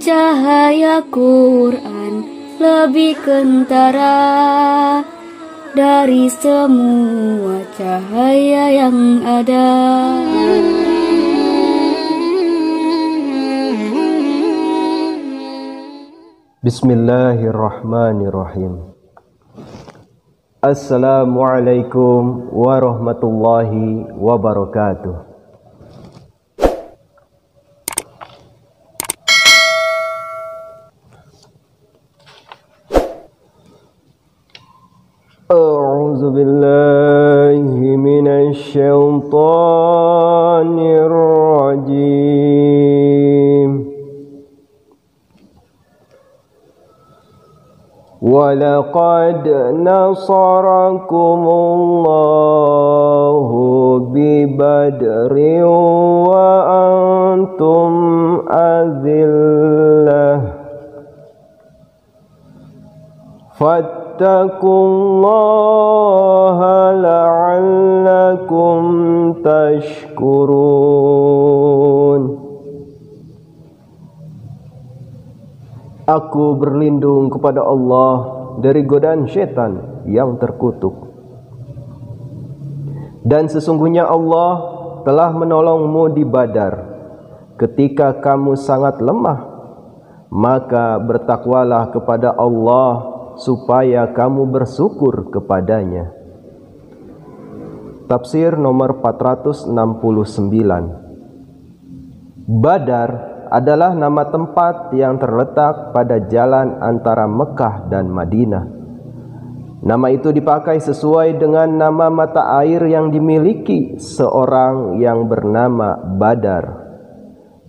Cahaya Quran lebih kentara dari semua cahaya yang ada. Bismillahirrahmanirrahim. Assalamualaikum warahmatullahi wabarakatuh. A'udzu billahi minasy syaithanir rajim. وَلَقَدْ نَصَرَكُمُ اللَّهُ بِبَدْرٍ وَأَنْتُمْ أَذِلَّةٌ فَاتَّقُوا اللَّهَ لَعَلَّكُمْ تَشْكُرُونَ. Aku berlindung kepada Allah dari godaan syaitan yang terkutuk. Dan sesungguhnya Allah telah menolongmu di Badar ketika kamu sangat lemah. Maka bertakwalah kepada Allah supaya kamu bersyukur kepadanya. Tafsir nomor 469. Badar adalah nama tempat yang terletak pada jalan antara Mekah dan Madinah. Nama itu dipakai sesuai dengan nama mata air yang dimiliki seorang yang bernama Badar.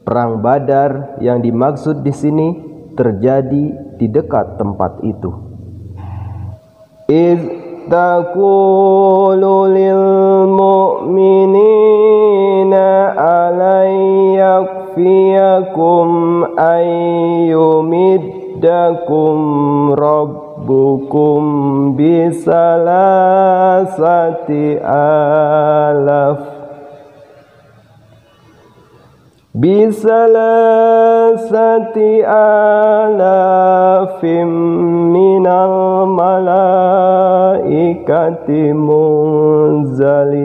Perang Badar yang dimaksud di sini terjadi di dekat tempat itu. Idz taqulu lil mu'minina alayyak fiyakum ayyumiddakum rabbukum bisalasati alafim minal malaikati munzalin.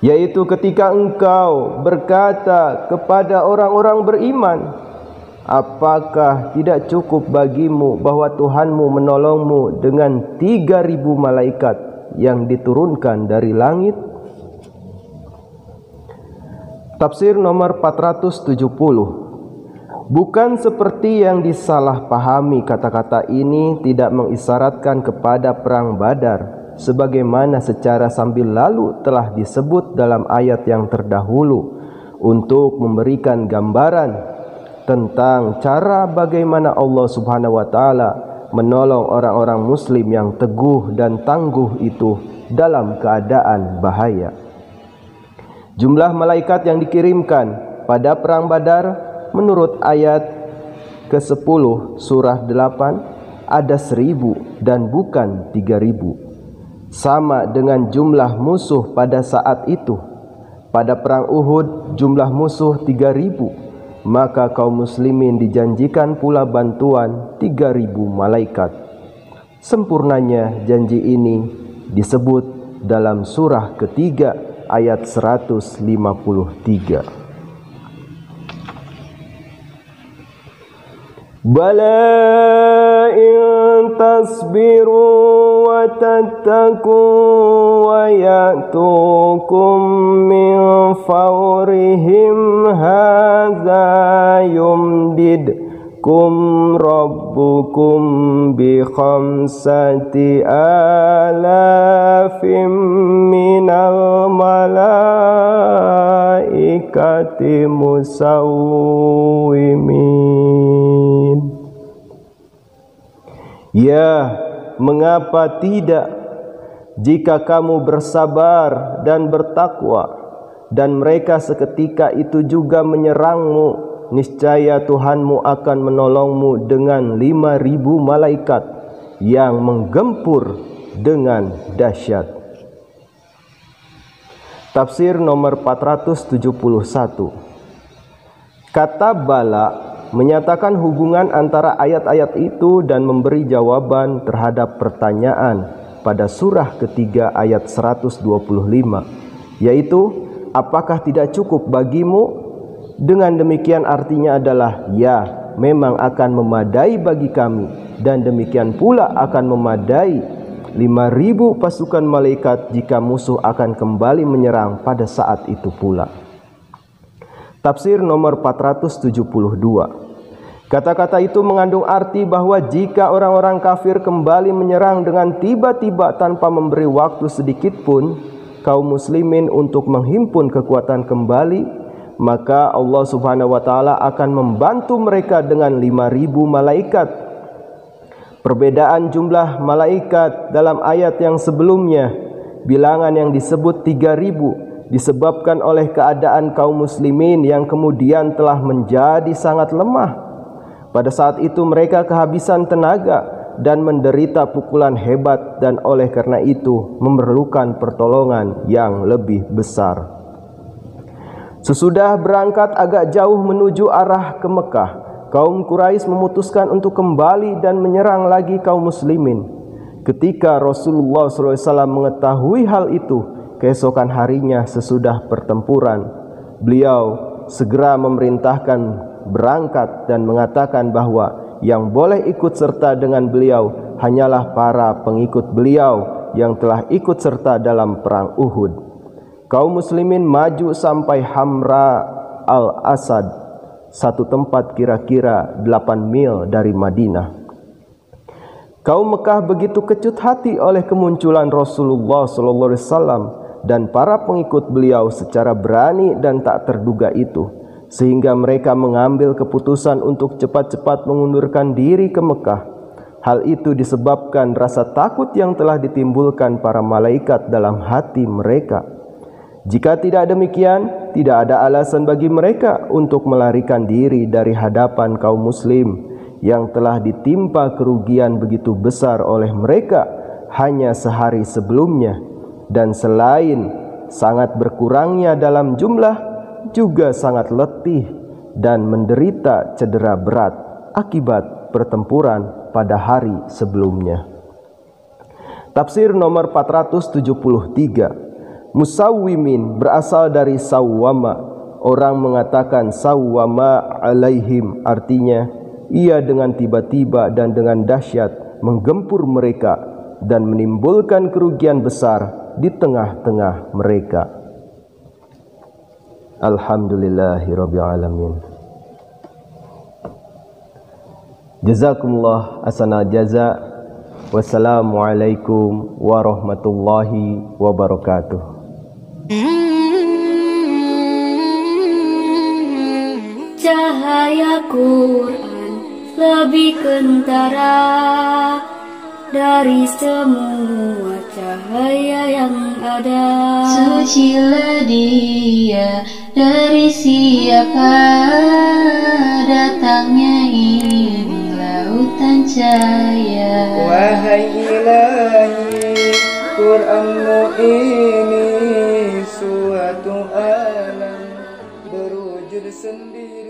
Yaitu ketika engkau berkata kepada orang-orang beriman, apakah tidak cukup bagimu bahwa Tuhanmu menolongmu dengan 3.000 malaikat yang diturunkan dari langit? Tafsir nomor 470. Bukan seperti yang disalahpahami, kata-kata ini tidak mengisyaratkan kepada perang Badar sebagaimana secara sambil lalu telah disebut dalam ayat yang terdahulu untuk memberikan gambaran tentang cara bagaimana Allah Subhanahu wa taala menolong orang-orang muslim yang teguh dan tangguh itu dalam keadaan bahaya. Jumlah malaikat yang dikirimkan pada perang Badar menurut ayat ke-10 surah 8 ada 1.000 dan bukan 3.000. Sama dengan jumlah musuh pada saat itu. Pada perang Uhud jumlah musuh 3.000, maka kaum muslimin dijanjikan pula bantuan 3.000 malaikat. Sempurnanya janji ini disebut dalam surah ketiga ayat 153. Bala in tasbiru wa tattaqu wa ya'tukum min fawrihim hadza yumdidkum rabbukum bi khamsati alafim minal malaikati musawwimin. Ya, mengapa tidak jika kamu bersabar dan bertakwa dan mereka seketika itu juga menyerangmu, niscaya Tuhanmu akan menolongmu dengan 5.000 malaikat yang menggempur dengan dahsyat. Tafsir nomor 471. Kata bala menyatakan hubungan antara ayat-ayat itu dan memberi jawaban terhadap pertanyaan pada surah ketiga ayat 125, yaitu apakah tidak cukup bagimu? Dengan demikian artinya adalah ya, memang akan memadai bagi kami, dan demikian pula akan memadai 5.000 pasukan malaikat jika musuh akan kembali menyerang pada saat itu pula. Tafsir nomor 472. Kata-kata itu mengandung arti bahwa jika orang-orang kafir kembali menyerang dengan tiba-tiba tanpa memberi waktu sedikit pun kaum muslimin untuk menghimpun kekuatan kembali, maka Allah Subhanahu wa taala akan membantu mereka dengan 5.000 malaikat. Perbedaan jumlah malaikat dalam ayat yang sebelumnya, bilangan yang disebut 3.000, disebabkan oleh keadaan kaum muslimin yang kemudian telah menjadi sangat lemah. Pada saat itu mereka kehabisan tenaga dan menderita pukulan hebat, dan oleh karena itu memerlukan pertolongan yang lebih besar. Sesudah berangkat agak jauh menuju arah ke Mekah, kaum Quraisy memutuskan untuk kembali dan menyerang lagi kaum muslimin. Ketika Rasulullah SAW mengetahui hal itu, keesokan harinya sesudah pertempuran, beliau segera memerintahkan berangkat dan mengatakan bahwa yang boleh ikut serta dengan beliau hanyalah para pengikut beliau yang telah ikut serta dalam perang Uhud. Kaum muslimin maju sampai Hamra al-Asad, satu tempat kira-kira 8 mil dari Madinah. Kaum Mekah begitu kecut hati oleh kemunculan Rasulullah SAW dan para pengikut beliau secara berani dan tak terduga itu, sehingga mereka mengambil keputusan untuk cepat-cepat mengundurkan diri ke Mekah. Hal itu disebabkan rasa takut yang telah ditimbulkan para malaikat dalam hati mereka. Jika tidak demikian, tidak ada alasan bagi mereka untuk melarikan diri dari hadapan kaum muslim yang telah ditimpa kerugian begitu besar oleh mereka hanya sehari sebelumnya, dan selain sangat berkurangnya dalam jumlah, juga sangat letih dan menderita cedera berat akibat pertempuran pada hari sebelumnya. Tafsir nomor 473. Musawwimin berasal dari sawwama. Orang mengatakan sawwama alaihim, artinya ia dengan tiba-tiba dan dengan dahsyat menggempur mereka dan menimbulkan kerugian besar di tengah-tengah mereka. Alhamdulillahirabbil alamin. Jazakumullah ahsanal jaza. Wassalamualaikum warahmatullahi wabarakatuh. Cahaya Quran lebih kentara dari semua cahaya yang ada. Sucilah dia dari siapa datangnya ini lautan cahaya. Wahai Ilahi, Quranmu ini suatu alam berwujud sendiri.